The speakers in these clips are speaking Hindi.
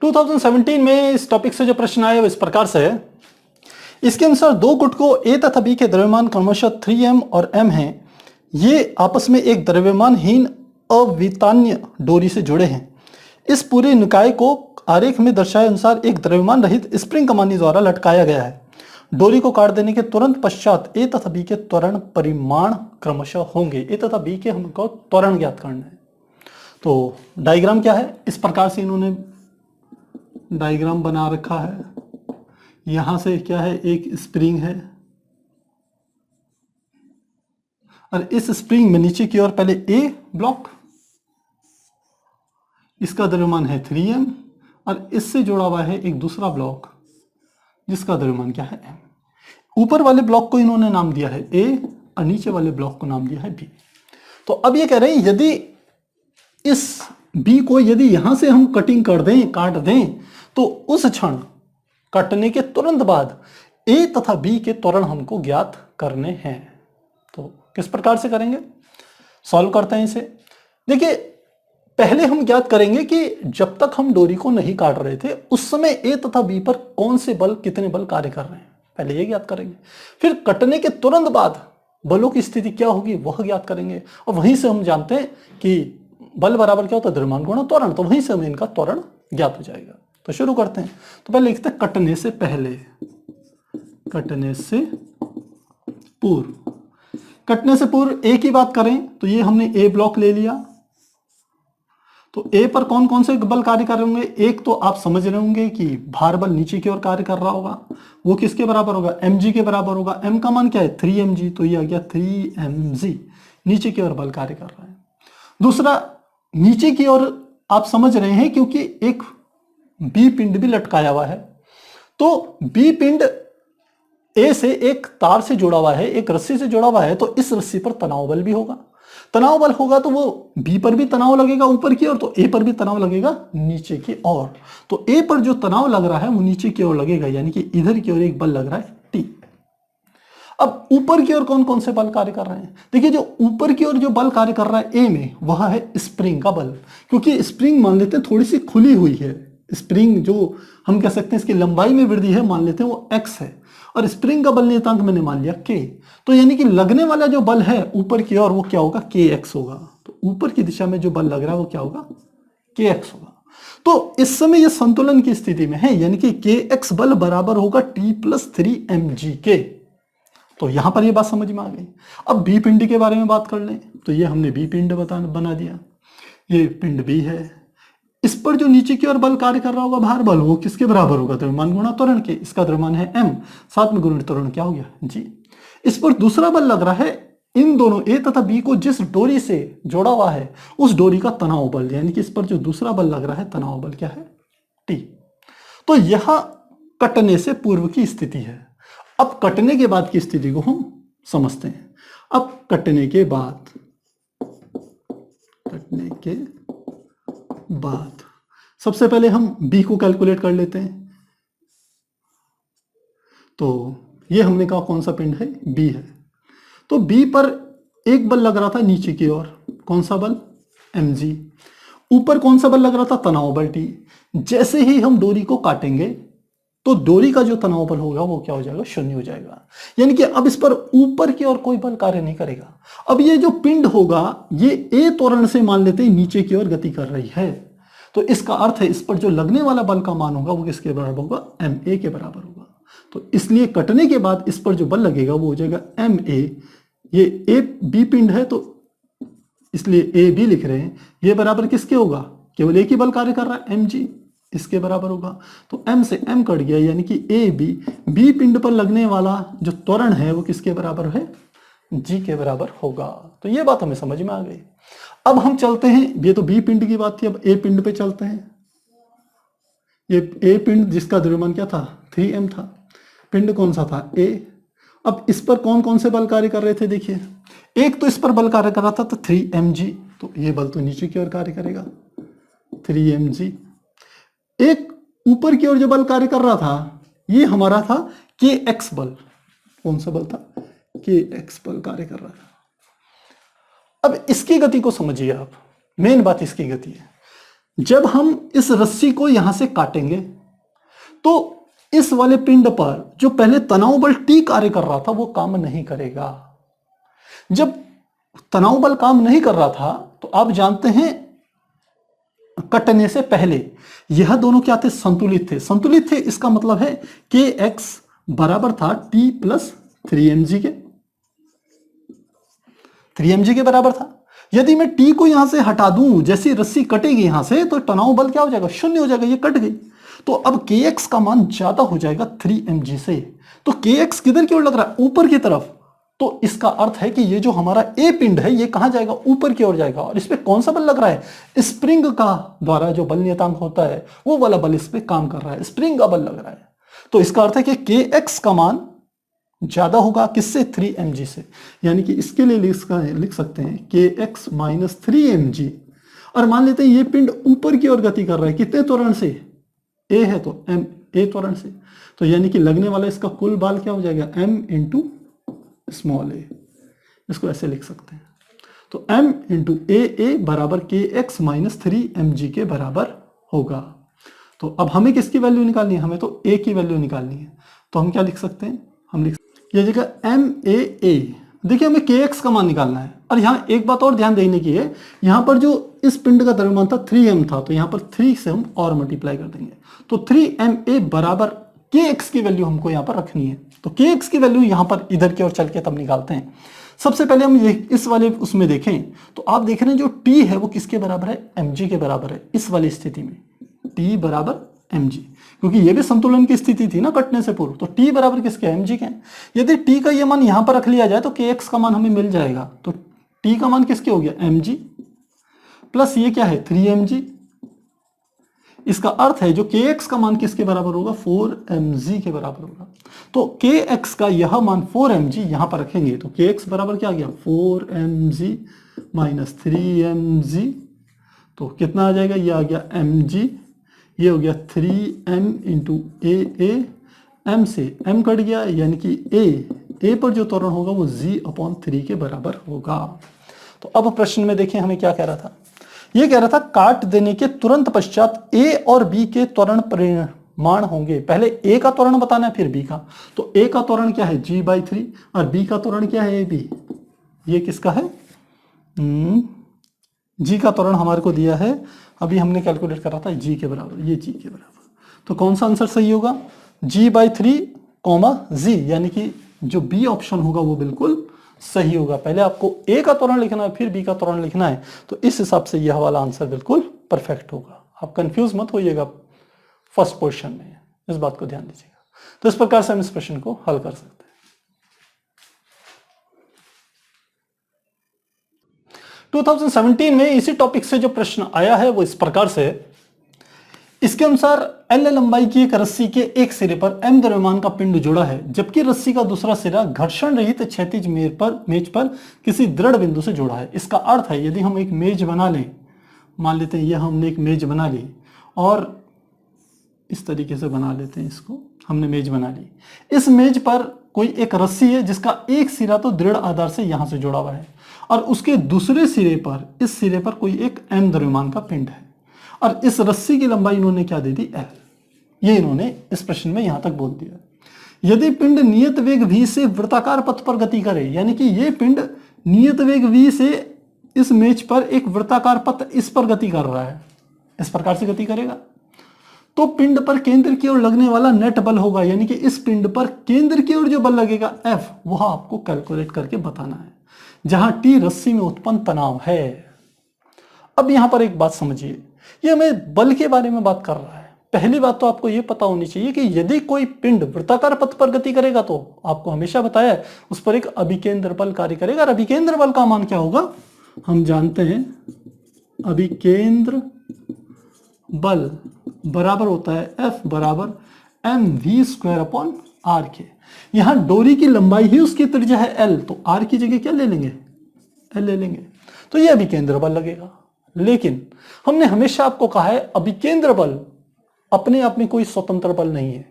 2017 में इस टॉपिक से जो प्रश्न आया वो इस प्रकार से है। इसके अनुसार दो गुट को ए तथा बी के द्रव्यमान क्रमशः 3m और m हैं। ये आपस में एक द्रव्यमानहीन अवितान्य डोरी से जुड़े हैं। इस पूरे निकाय को आरेख में दर्शाए अनुसार एक द्रव्यमान रहित स्प्रिंग कमानी द्वारा लटकाया गया है। डोरी को काट देने के तुरंत पश्चात ए तथा बी के त्वरण परिमाण क्रमशः होंगे। ए तथा बी के हमको त्वरण ज्ञात करना है। तो डायग्राम क्या है, इस प्रकार से इन्होंने डायग्राम बना रखा है। यहां से क्या है, एक स्प्रिंग है और इस स्प्रिंग में नीचे की ओर पहले ए ब्लॉक, इसका द्रव्यमान है 3m और इससे जुड़ा हुआ है एक दूसरा ब्लॉक जिसका द्रव्यमान क्या है m। ऊपर वाले ब्लॉक को इन्होंने नाम दिया है a और नीचे वाले ब्लॉक को नाम दिया है b। तो अब ये कह रहे हैं यदि इस b को यदि यहां से हम कटिंग कर दें, काट दें, तो उस क्षण काटने के तुरंत बाद a तथा b के त्वरण हमको ज्ञात करने हैं। तो किस प्रकार से करेंगे, सॉल्व करते हैं इसे। देखिए, पहले हम ज्ञात करेंगे कि जब तक हम डोरी को नहीं काट रहे थे उस समय a तथा b पर कौन से बल, कितने बल कार्य कर रहे हैं, पहले ये ज्ञात करेंगे। फिर कटने के तुरंत बाद बलों की स्थिति क्या होगी वह ज्ञात करेंगे और वहीं से हम जानते हैं कि बल बराबर क्या होता है, द्रव्यमान गुणा त्वरण। तो वहीं से हमें इनका त्वरण ज्ञात हो जाएगा। तो शुरू करते हैं। तो पहले लिखते हैं कटने से पहले, कटने से पूर्व। कटने से पूर्व ए की बात करें तो ये हमने ए ब्लॉक ले लिया। तो ए पर कौन कौन से बल कार्य कर रहे होंगे, एक तो आप समझ रहे होंगे कि भार बल नीचे की ओर कार्य कर रहा होगा, वो किसके बराबर होगा, mg के बराबर होगा। m का मान क्या है 3mg, तो ये आ गया 3mg, नीचे की ओर बल कार्य कर रहा है। दूसरा, नीचे की ओर आप समझ रहे हैं क्योंकि एक बी पिंड भी लटकाया हुआ है। तो बी पिंड ए से एक तार से जुड़ा हुआ है, एक रस्सी से जुड़ा हुआ है, तो इस रस्सी पर तनाव बल भी होगा। तनाव बल होगा तो वो बी पर भी तनाव लगेगा ऊपर की ओर, तो ए पर भी तनाव लगेगा नीचे की ओर। तो ए पर जो तनाव लग रहा है वो नीचे की ओर लगेगा, यानी कि इधर की ओर एक बल लग रहा है टी। अब ऊपर की ओर कौन कौन से बल कार्य कर रहे हैं, देखिए जो ऊपर की ओर जो बल कार्य कर रहा है ए में वह है स्प्रिंग का बल, क्योंकि स्प्रिंग मान लेते हैं थोड़ी सी खुली हुई है। स्प्रिंग जो हम कह सकते हैं इसकी लंबाई में वृद्धि है, मान लेते हैं वो x है, और स्प्रिंग का बल नियतांक मैंने मान लिया k। तो यानी कि लगने वाला जो बल है ऊपर की ओर वो क्या होगा, kx होगा। तो ऊपर की दिशा में जो बल लग रहा है वो क्या होगा, kx होगा। तो इस समय ये संतुलन की स्थिति में है, यानी कि kx बल बराबर होगा t + 3mg के। तो यहां पर ये बात समझ में आ गई। अब बी पिंड के बारे में बात कर लें। तो ये हमने बी पिंड बना दिया, ये पिंड बी है। इस पर जो नीचे की ओर बल कार्य कर रहा होगा भार बल, वो किसके बराबर होगा, द्रव्यमान गुणा त्वरण के। इसका द्रव्यमान है m, साथ में गुणित त्वरण क्या हो गया g। इस पर दूसरा बल लग रहा है इन दोनों a तथा b को जिस डोरी से जोड़ा हुआ है उस डोरी का तनाव बल, यानी कि इस पर जो दूसरा बल लग रहा है तनाव बल क्या है, t। तो यह कटने से पूर्व की स्थिति है। अब कटने के बाद की स्थिति को हम समझते हैं। अब कटने के बाद सबसे पहले हम b को कैलकुलेट कर लेते हैं। तो ये हमने कहा कौन सा पिंड है, b है। तो b पर एक बल लग रहा था नीचे की ओर, कौन सा बल, mg। ऊपर कौन सा बल लग रहा था, तनाव बल t। जैसे ही हम डोरी को काटेंगे तो डोरी का जो तनाव बल होगा वो क्या हो जाएगा, शून्य हो जाएगा। यानी कि अब इस पर ऊपर की ओर कोई बल कार्य नहीं करेगा। अब ये जो पिंड होगा ये ए त्वरण से मान लेते हैं नीचे की ओर गति कर रही है, तो इसका अर्थ है इस पर जो लगने वाला बल का मान होगा वो किसके बराबर होगा, ma के बराबर होगा। तो इसलिए कटने के बाद इस पर जो बल लगेगा वो हो जाएगा ma। ये ए बी पिंड है तो इसलिए ए बी लिख रहे हैं, ये बराबर किसके होगा, केवल एक ही बल कार्य कर रहा है mg, इसके बराबर होगा। तो m से m कट गया, यानी कि ए बी पिंड पर लगने वाला जो त्वरण है वो किसके बराबर है, g के बराबर होगा। तो ये बात हमें समझ में आ गई। अब हम चलते हैं, ये तो बी पिंड की बात थी, अब ए पिंड पे चलते हैं। ये ए पिंड जिसका द्रव्यमान क्या था, 3m था। पिंड कौन सा था, a। अब इस पर कौन कौन से बल कार्य कर रहे थे, देखिए एक तो इस पर बल कार्य कर रहा था तो 3mg, तो ये बल तो नीचे की ओर कार्य करेगा 3mg। एक ऊपर की ओर जो बल कार्य कर रहा था ये हमारा था kx बल, कौन सा बल था, kx बल कार्य कर रहा था। अब इसकी गति को समझिए आप, मेन बात इसकी गति है। जब हम इस रस्सी को यहां से काटेंगे तो इस वाले पिंड पर जो पहले तनाव बल T कार्य कर रहा था वो काम नहीं करेगा। जब तनाव बल काम नहीं कर रहा था तो आप जानते हैं कटने से पहले यह दोनों क्या थे, संतुलित थे। संतुलित थे इसका मतलब है के एक्स बराबर था T प्लस 3mg के, 3mg के बराबर था। यदि मैं T को यहां से हटा दूं, जैसी रस्सी कटेगी यहां से तो तनाव बल क्या हो जाएगा, शून्य हो जाएगा, ये कट गई। तो अब kx का मान ज्यादा हो जाएगा 3mg से। तो kx किधर की ओर लग रहा है, ऊपर की तरफ। तो इसका अर्थ है कि ये जो हमारा ए पिंड है ये कहां जाएगा, ऊपर की ओर जाएगा। और इस पे कौन सा बल लग रहा है, स्प्रिंग का द्वारा जो बल नियतांक होता है वो वाला बल इस पे काम कर रहा है, स्प्रिंग का बल लग रहा है। तो इसका अर्थ है कि kx का मान ज्यादा होगा किससे, 3mg से। यानी कि इसके लिए लिख सकते हैं kx माइनस 3mg। और मान लेते हैं ये पिंड ऊपर की ओर गति कर रहा है, कितने त्वरण से, a है तो m a त्वरण से। तो यानी कि लगने वाला इसका कुल बल क्या हो जाएगा, m इंटू स्मॉल a। इसको ऐसे लिख सकते हैं। तो m इंटू a बराबर kx माइनस 3mg के बराबर होगा। तो अब हमें किसकी वैल्यू निकालनी है, हमें तो a की वैल्यू निकालनी है। तो हम क्या लिख सकते हैं, हम लिख ये जगह MAA। देखिए हमें kx का मान निकालना है। और यहाँ एक बात और ध्यान देने की है, यहाँ पर जो इस पिंड का द्रव्यमान था 3m था, तो यहाँ पर 3 से हम और मल्टीप्लाई कर देंगे। तो 3MA बराबर kx की वैल्यू हमको यहाँ पर रखनी है। तो kx की वैल्यू यहाँ पर इधर की ओर चल के तब निकालते हैं। सबसे पहले हम इस वाले उसमें देखें तो आप देख रहे हैं जो t है वो किसके बराबर है, mg के बराबर है। इस वाली स्थिति में t बराबर mg, क्योंकि ये भी संतुलन की स्थिति थी ना कटने से पूर्व। तो t बराबर किसके, mg के। यदि t का ये मान यहां पर रख लिया जाए तो kx का मान हमें मिल जाएगा। तो t का मान किसके हो गया, mg प्लस ये क्या है, 3mg। इसका अर्थ है जो kx का मान किसके बराबर होगा, 4mg के बराबर होगा। तो kx का यह मान 4mg यहां पर रखेंगे तो kx बराबर क्या आ गया, 4mg माइनस 3mg। तो कितना आ जाएगा, ये आ गया mg, ये हो गया 3m इंटू a। m से m कट गया, यानी कि a पर जो त्वरण होगा वो g/3 के बराबर होगा। तो अब प्रश्न में देखें हमें क्या कह रहा था, ये कह रहा था काट देने के तुरंत पश्चात a और b के त्वरण परिमाण होंगे। पहले a का त्वरण बताना है फिर b का। तो a का त्वरण क्या है, g/3 और b का त्वरण क्या है, ab। ये किसका है, g का त्वरण हमारे को दिया है, अभी हमने कैलकुलेट करा था g के बराबर, ये g के बराबर। तो कौन सा आंसर सही होगा, g/3, g, यानी कि जो b ऑप्शन होगा वो बिल्कुल सही होगा। पहले आपको a का त्वरण लिखना है फिर b का त्वरण लिखना है, तो इस हिसाब से यह वाला आंसर बिल्कुल परफेक्ट होगा। आप कंफ्यूज मत होइएगा फर्स्ट पोर्शन में, इस बात को ध्यान दीजिएगा। तो इस प्रकार से हम इस प्रश्न को हल कर सकते हैं। 2017 में इसी टॉपिक से जो प्रश्न आया है वो इस प्रकार से, इसके अनुसार L लंबाई की एक रस्सी के एक सिरे पर M द्रव्यमान का पिंड जुड़ा है, जबकि रस्सी का दूसरा सिरा घर्षण रहित क्षैतिज मेज पर किसी दृढ़ बिंदु से जुड़ा है। इसका अर्थ है यदि हम एक मेज बना लें, मान लेते हैं यह हमने एक मेज बना ली और इस तरीके से बना लेते हैं, इसको हमने मेज बना ली। इस मेज पर कोई एक रस्सी है जिसका एक सिरा तो दृढ़ आधार से यहां से जुड़ा हुआ है और उसके दूसरे सिरे पर, इस सिरे पर कोई एक m द्रव्यमान का पिंड है और इस रस्सी की लंबाई इन्होंने क्या दे दी, L। ये इन्होंने इस प्रश्न में यहां तक बोल दिया। यदि पिंड नियत वेग v से वृत्ताकार पथ पर गति करे, यानी कि ये पिंड नियत वेग v से इस मेज पर एक वृत्ताकार पथ इस पर गति कर रहा है, इस प्रकार से गति करेगा, तो पिंड पर केंद्र की ओर लगने वाला नेट बल होगा, यानी कि इस पिंड पर केंद्र की ओर जो बल लगेगा F, वह आपको कैलकुलेट करके बताना है, जहां T रस्सी में उत्पन्न तनाव है। अब यहां पर एक बात समझिए, ये हमें बल के बारे में बात कर रहा है। पहली बात तो आपको यह पता होनी चाहिए कि यदि कोई पिंड वृत्ताकार पथ पर गति करेगा तो आपको हमेशा बताया है उस पर एक अभिकेंद्र बल कार्य करेगा। और अभिकेंद्र बल का मान क्या होगा, हम जानते हैं अभिकेंद्र बल बराबर होता है F बराबर mv² के। यहां डोरी की लंबाई ही उसकी त्रिज्या है L, तो R की जगह क्या ले लेंगे, L ले लेंगे, तो यह अभिकेंद्र बल लगेगा। लेकिन हमने हमेशा आपको कहा है अभिकेंद्र बल अपने आप में कोई स्वतंत्र बल नहीं है,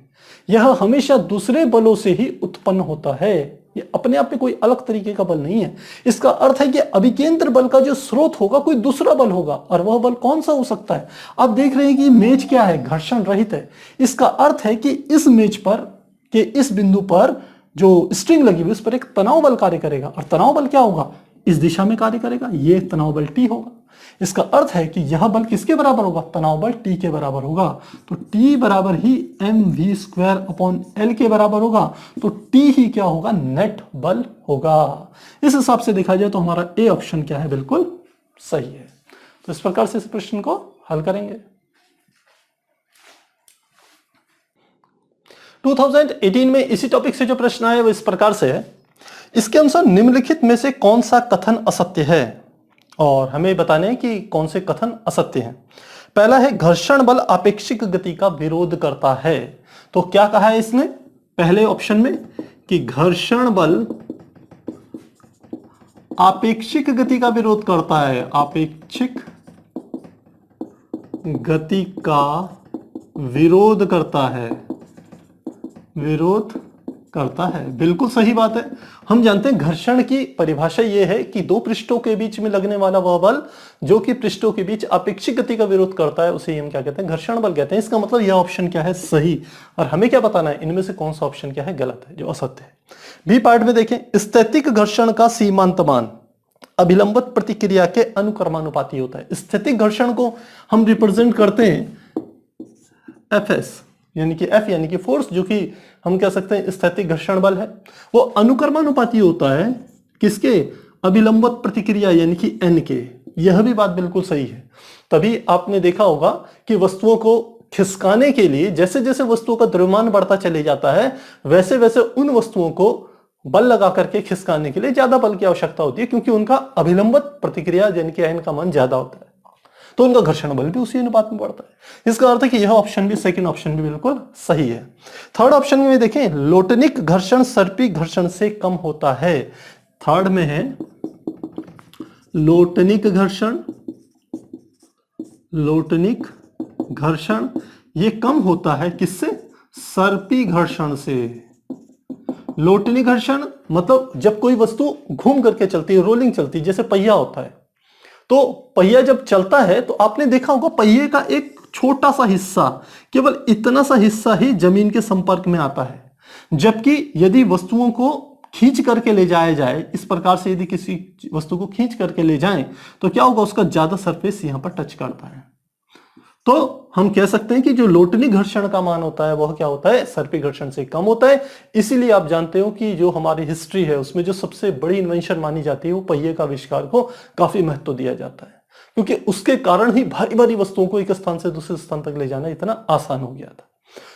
यह हमेशा दूसरे बलों से ही उत्पन्न होता है। ये अपने आप में कोई अलग तरीके का बल नहीं है। इसका अर्थ है कि अभिकेंद्र बल का जो स्रोत होगा कोई दूसरा बल होगा, और वह बल कौन सा हो सकता है? आप देख रहे हैं कि मेज क्या है, घर्षण रहित है। इसका अर्थ है कि इस मेज पर के इस बिंदु पर जो स्ट्रिंग लगी हुई उस पर एक तनाव बल कार्य करेगा, और तनाव बल क्या होगा? इस दिशा में कार्य करेगा, ये तनाव बल T होगा। इसका अर्थ है कि यह बल किसके बराबर होगा? तनाव बल T के बराबर होगा। तो T बराबर ही mv²/L के बराबर होगा। तो T ही क्या होगा? नेट बल होगा। इस हिसाब से देखा जाए तो हमारा ए ऑप्शन क्या है? बिल्कुल सही है। तो इस प्रकार से इस प्रश्न को हल करेंगे। 2018 में इसी टॉपिक से जो प्रश्न आया वो इस प्रकार से है, इसके अनुसार निम्नलिखित में से कौन सा कथन असत्य है, और हमें बताने हैं कि कौन से कथन असत्य हैं। पहला है घर्षण बल आपेक्षिक गति का विरोध करता है। तो क्या कहा है इसने पहले ऑप्शन में कि घर्षण बल आपेक्षिक गति का विरोध करता है, आपेक्षिक गति का विरोध करता है, विरोध करता है। बिल्कुल सही बात है। हम जानते हैं घर्षण की परिभाषा यह है कि दो पृष्ठों के बीच में लगने वाला वह बल जो कि पृष्ठों के बीच अपेक्षिक गति का विरोध करता है उसे हम क्या कहते हैं? घर्षण बल कहते हैं। इसका मतलब यह ऑप्शन क्या है? सही। और हमें क्या बताना है? इनमें से कौन सा ऑप्शन क्या है? गलत है, जो असत्य है। बी पार्ट में देखें, स्थैतिक घर्षण का सीमांत मान अभिलंबित प्रतिक्रिया के अनुक्रमानुपाती होता है। स्थैतिक घर्षण को हम रिप्रेजेंट करते हैं एफएस, यानी कि एफ यानी कि फोर्स, जो कि हम कह सकते हैं स्थैतिक घर्षण बल है। वो अनुक्रमानुपाती होता है किसके? अभिलंबित प्रतिक्रिया यानी कि एन के। यह भी बात बिल्कुल सही है। तभी आपने देखा होगा कि वस्तुओं को खिसकाने के लिए जैसे जैसे वस्तुओं का द्रव्यमान बढ़ता चले जाता है वैसे वैसे उन वस्तुओं को बल लगा करके खिसकाने के लिए ज्यादा बल की आवश्यकता होती है, क्योंकि उनका अभिलंबित प्रतिक्रिया यानी कि एन का मान ज्यादा होता है, तो उनका घर्षण बल भी उसी अनुपात में बढ़ता है। इसका अर्थ है कि यह ऑप्शन भी, सेकंड ऑप्शन भी बिल्कुल सही है। थर्ड ऑप्शन में देखें, लोटनिक घर्षण सर्पी घर्षण से कम होता है। थर्ड में है लोटनिक घर्षण, लोटनिक घर्षण ये कम होता है किससे? सर्पी घर्षण से। लोटनिक घर्षण मतलब जब कोई वस्तु घूम करके चलती है, रोलिंग चलती है, जैसे पहिया होता है, तो पहिया जब चलता है तो आपने देखा होगा पहिए का एक छोटा सा हिस्सा, केवल इतना सा हिस्सा ही जमीन के संपर्क में आता है। जबकि यदि वस्तुओं को खींच करके ले जाया जाए, इस प्रकार से यदि किसी वस्तु को खींच करके ले जाएं तो क्या होगा? उसका ज्यादा सरफेस यहां पर टच करता है। तो हम कह सकते हैं कि जो लोटनिक घर्षण का मान होता है वह क्या होता है? सर्पी घर्षण से कम होता है। इसीलिए आप जानते हो कि जो हमारी हिस्ट्री है उसमें जो सबसे बड़ी इन्वेंशन मानी जाती है वो पहिए का आविष्कार को काफी महत्व दिया जाता है, क्योंकि उसके कारण ही भारी भारी वस्तुओं को एक स्थान से दूसरे स्थान तक ले जाना इतना आसान हो गया था।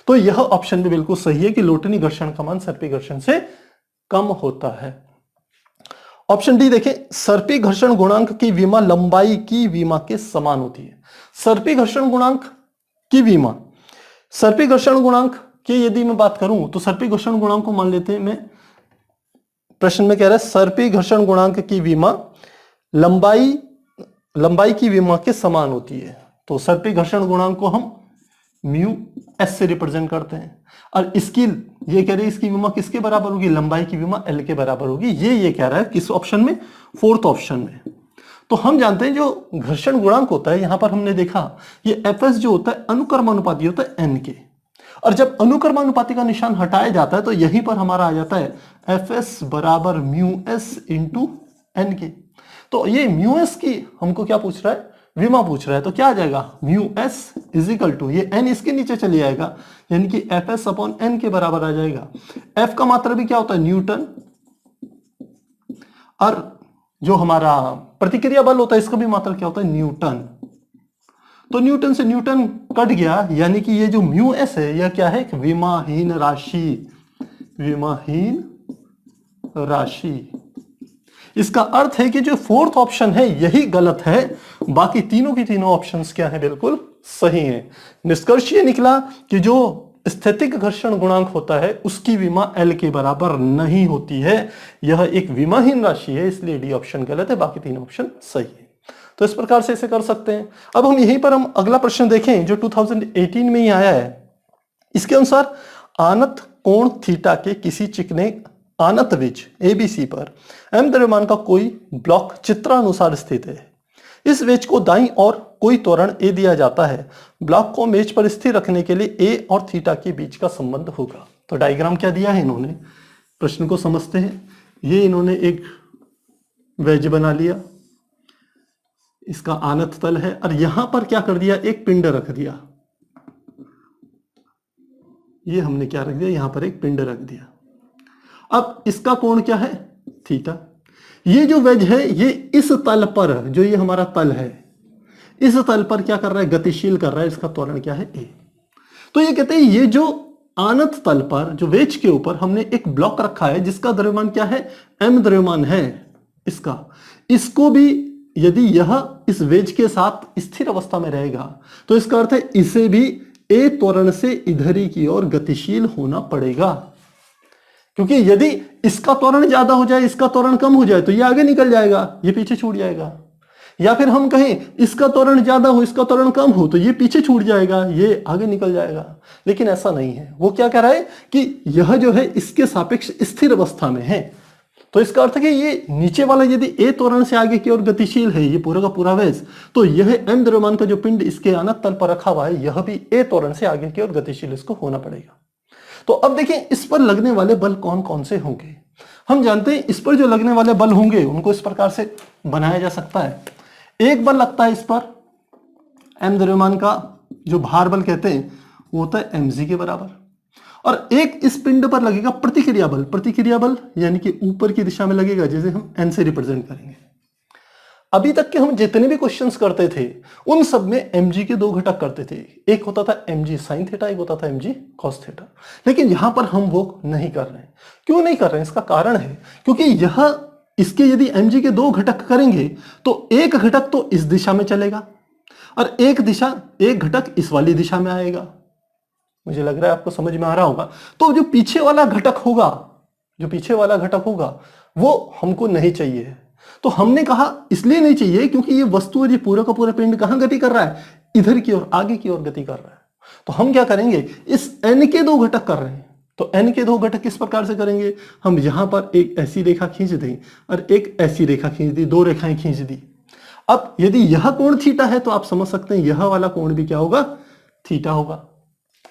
तो यह ऑप्शन भी बिल्कुल सही है कि लोटनिक घर्षण का मान सर्पी घर्षण से कम होता है। ऑप्शन डी देखें, सर्पी घर्षण गुणांक की विमा लंबाई की विमा के समान होती है। सर्पी घर्षण गुणांक की विमा, सर्पी घर्षण गुणांक की यदि मैं बात करूं तो सर्पी घर्षण गुणांक को मान लेते हैं, मैं प्रश्न में कह रहा है सर्पी घर्षण गुणांक की विमा लंबाई की विमा के समान होती है। तो सर्पी घर्षण गुणांक को हम म्यू एस से रिप्रेजेंट करते हैं, और इसकी ये कह रहे हैं इसकी विमा किसके बराबर होगी? लंबाई की विमा एल के बराबर होगी। ये कह रहा है किस ऑप्शन में? फोर्थ ऑप्शन में। तो हम जानते हैं जो घर्षण गुणांक होता है, यहां पर हमने देखा ये एफएस जो होता है अनुक्रमानुपाती होता है एन के, और जब अनुक्रमानुपाती का निशान हटाया जाता है तो यहीं पर हमारा आ जाता है एफएस बराबर म्यू एस इंटू एन के। तो ये म्यू एस की हमको क्या पूछ रहा है? विमा पूछ रहा है। तो क्या आ जाएगा? Mu s is equal to, ये एन इसके नीचे चले जाएगा, यानी कि एफ एस अपॉन एन के बराबर आ जाएगा। एफ का मात्रा भी क्या होता है? न्यूटन, और जो हमारा प्रतिक्रिया बल होता है इसका भी मात्रा क्या होता है? न्यूटन। तो न्यूटन से न्यूटन कट गया, यानी कि ये जो म्यू एस है यह क्या है? एक विमाहीन राशि, विमाहीन राशि। इसका अर्थ है कि जो फोर्थ ऑप्शन है यही गलत है, बाकी तीनों की तीनों ऑप्शंस क्या है? बिल्कुल सही है। निष्कर्ष ये निकला कि जो स्थैतिक घर्षण गुणांक होता है उसकी विमा एल के बराबर नहीं होती है, यह एक विमाहीन राशि है, इसलिए डी ऑप्शन गलत है, बाकी तीनों ऑप्शन सही है। तो इस प्रकार से इसे कर सकते हैं। अब हम यहीं पर हम अगला प्रश्न देखें जो 2018 में ही आया है। इसके अनुसार आनत कोण थीटा के किसी चिकने आनत वेज ABC पर m द्रव्यमान का कोई ब्लॉक चित्रानुसार स्थित है। इस वेज को दाईं ओर कोई त्वरण A दिया जाता है। ब्लॉक को मेज पर स्थिर रखने के लिए A और थीटा के बीच का संबंध होगा। तो डायग्राम क्या दिया है इन्होंने, प्रश्न को समझते हैं। ये इन्होंने एक वेज बना लिया, इसका आनत तल है, और यहां पर क्या कर दिया, एक पिंड रख दिया। ये हमने क्या रख दिया, यहां पर एक पिंड रख दिया। अब इसका कोण क्या है, थीटा। ये जो वेज है ये इस तल पर, जो ये हमारा तल है, इस तल पर क्या कर रहा है, गतिशील कर रहा है। इसका त्वरण क्या है, ए। तो ये कहते हैं ये जो आनत तल पर, जो वेज के ऊपर हमने एक ब्लॉक रखा है जिसका द्रव्यमान क्या है, m द्रव्यमान है इसको भी यदि यह इस वेज के साथ स्थिर अवस्था में रहेगा तो इसका अर्थ है इसे भी ए त्वरण से इधर ही की ओर गतिशील होना पड़ेगा। क्योंकि यदि इसका त्वरण ज्यादा हो जाए, इसका त्वरण कम हो जाए तो ये आगे निकल जाएगा, ये पीछे छूट जाएगा। या फिर हम कहें इसका त्वरण ज्यादा हो, इसका त्वरण कम हो, तो ये पीछे छूट जाएगा, ये आगे निकल जाएगा। लेकिन ऐसा नहीं है। वो क्या कह रहा है कि यह जो है इसके सापेक्ष स्थिर अवस्था में है। तो इसका अर्थ है कि ये नीचे वाला यदि ए त्वरण से आगे की ओर गतिशील है, ये पूरा का पूरा वेज, तो यह m द्रव्यमान का जो पिंड इसके आनत तल पर रखा हुआ है, यह भी ए त्वरण से आगे की ओर गतिशील इसको होना पड़ेगा। तो अब देखिए इस पर लगने वाले बल कौन कौन से होंगे। हम जानते हैं इस पर जो लगने वाले बल होंगे उनको इस प्रकार से बनाया जा सकता है। एक बल लगता है इस पर, m द्रव्यमान का जो भार बल कहते हैं वो होता है mg के बराबर, और एक इस पिंड पर लगेगा प्रतिक्रिया बल। प्रतिक्रिया बल यानी कि ऊपर की दिशा में लगेगा, जिसे हम n से रिप्रेजेंट करेंगे। अभी तक के हम जितने भी क्वेश्चंस करते थे उन सब में mg के दो घटक करते थे, एक होता था mg sin थीटा, एक होता था mg cos थीटा। लेकिन यहां पर हम वो नहीं कर रहे हैं। क्यों नहीं कर रहे हैं, इसका कारण है क्योंकि यह इसके यदि mg के दो घटक करेंगे तो एक घटक तो इस दिशा में चलेगा और एक घटक इस वाली दिशा में आएगा। मुझे लग रहा है आपको समझ में आ रहा होगा। तो जो पीछे वाला घटक होगा वो हमको नहीं चाहिए। तो हमने कहा इसलिए नहीं चाहिए क्योंकि ये वस्तु और ये पूरा का पूरा पिंड कहां गति कर रहा है, इधर की ओर, आगे की ओर गति कर रहा है। तो हम क्या करेंगे, इस n के दो घटक कर रहे हैं तो n के दो घटक किस प्रकार से करेंगे, हम यहां पर एक ऐसी रेखा खींच दें और एक ऐसी रेखा खींच दी, दो रेखाएं खींच दी। अब यदि यह कोण थीटा है तो आप समझ सकते हैं यह वाला कोण भी क्या होगा, थीटा होगा।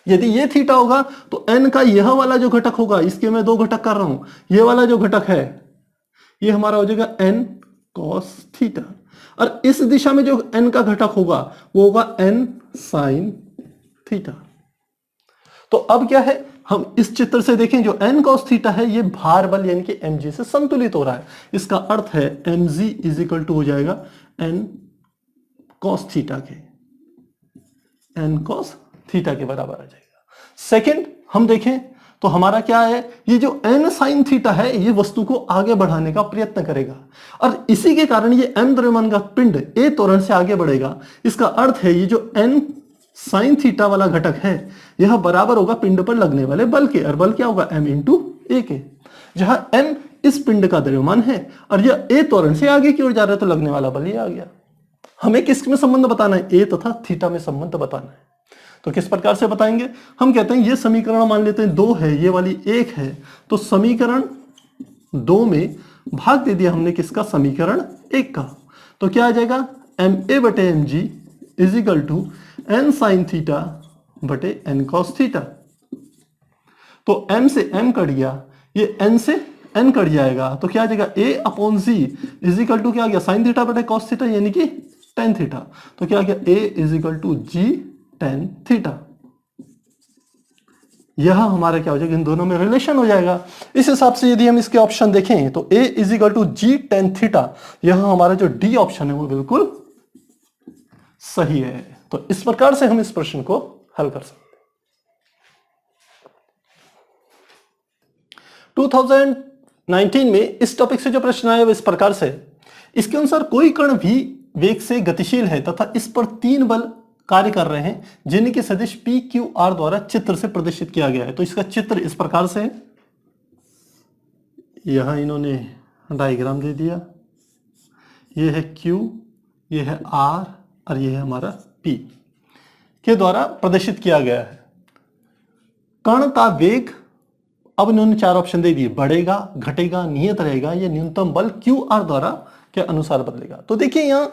यदि ये थीटा होगा तो n का यह वाला जो घटक होगा, इसके मैं दो घटक कर रहा हूं, ये वाला जो घटक है ये हमारा हो जाएगा n cos थीटा, और इस दिशा में जो n का घटक होगा वो होगा n sin थीटा। तो अब क्या है, हम इस चित्र से देखें जो n cos थीटा है ये भार बल यानी कि mg से संतुलित हो रहा है। इसका अर्थ है mg इज इक्वल टू हो जाएगा n cos थीटा के, n cos थीटा के बराबर आ जाएगा। सेकंड हम देखें तो हमारा क्या है, ये जो n sin थीटा है ये वस्तु को आगे बढ़ाने का प्रयत्न करेगा और इसी के कारण ये m द्रव्यमान का पिंड a त्वरण से आगे बढ़ेगा। इसका अर्थ है ये जो n sin थीटा वाला घटक है यह बराबर होगा पिंड पर लगने वाले बल के, और बल क्या होगा m इंटू a के, जहां m इस पिंड का द्रव्यमान है और यह a त्वरण से आगे की ओर जा रहा है तो लगने वाला बल ये आ गया। हमें किस में संबंध बताना है, a तथा थीटा में संबंध बताना है। तो किस प्रकार से बताएंगे, हम कहते हैं ये समीकरण मान लेते हैं 2 है, ये वाली 1 है, तो समीकरण 2 में भाग दे दिया हमने किसका, समीकरण 1 का। तो क्या आ जाएगा, ma बटे mg is equal to n sin theta बटे n cos थीटा। तो m से m कट गया, ये n से n कट जाएगा, तो क्या आ जाएगा a upon z is equal to क्या आ गया, sin थीटा बटे cos थीटा यानी कि tan थीटा। तो क्या आ गया, a is equal to g tan theta. यह हमारा क्या हो जाएगा, इन दोनों में रिलेशन हो जाएगा। इस हिसाब से यदि हम इसके ऑप्शन देखें तो a is equal to g tan theta, यह हमारा जो डी ऑप्शन है वो बिल्कुल सही है। तो इस प्रकार से हम इस प्रश्न को हल कर सकते हैं। 2019 में इस टॉपिक से जो प्रश्न आया वो इस प्रकार से, इसके अनुसार कोई कण भी वेग से गतिशील है तथा इस पर 3 बल कार्य कर रहे हैं जिनके सदिश पी क्यू आर द्वारा चित्र से प्रदर्शित किया गया है। तो इसका चित्र इस प्रकार से है, यहां इन्होंने डायग्राम दे दिया, ये है Q, ये है R और ये है हमारा P के द्वारा प्रदर्शित किया गया है। कण का वेग अब इन्होंने 4 ऑप्शन दे दिए, बढ़ेगा, घटेगा, नियत रहेगा, या न्यूनतम बल क्यू आर द्वारा के अनुसार बदलेगा। तो देखिए यहां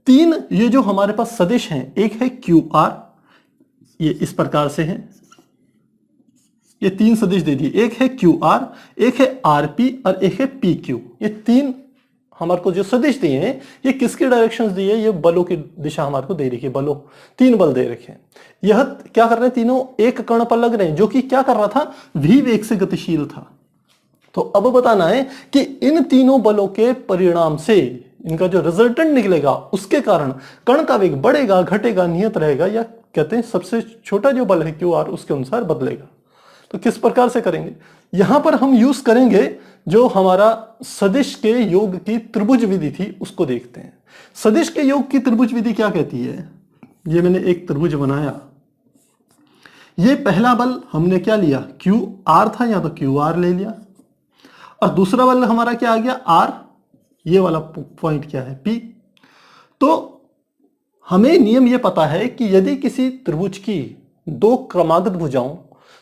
3 ये जो हमारे पास सदिश हैं, एक है क्यू आर, ये इस प्रकार से है, ये 3 सदिश दे दिए, एक है क्यू आर, एक है आर पी और एक है पी क्यू। ये 3 हमारे को जो सदिश दिए हैं, ये किसके डायरेक्शंस दिए, ये बलों की दिशा हमारे को दे रखी है, बलों 3 बल दे रखे हैं। यह क्या कर रहे हैं, तीनों एक कण पर लग रहे हैं, जो कि क्या कर रहा था, v वेग से गतिशील था। तो अब बताना है कि इन तीनों बलों के परिणाम से इनका जो रिजल्टेंट निकलेगा, उसके कारण कण का वेग बढ़ेगा, घटेगा, नियत रहेगा, या कहते हैं सबसे छोटा जो बल है क्यू आर उसके अनुसार बदलेगा। तो किस प्रकार से करेंगे, यहां पर हम यूज करेंगे जो हमारा सदिश के योग की त्रिभुज विधि थी, उसको देखते हैं। सदिश के योग की त्रिभुज विधि क्या कहती है, ये मैंने एक त्रिभुज बनाया, ये पहला बल हमने क्या लिया, क्यू आर था, या तो क्यू आर ले लिया, और दूसरा बल हमारा क्या आ गया, आर, ये वाला पॉइंट क्या है, पी। तो हमें नियम ये पता है कि यदि किसी त्रिभुज की 2 क्रमागत भुजाओं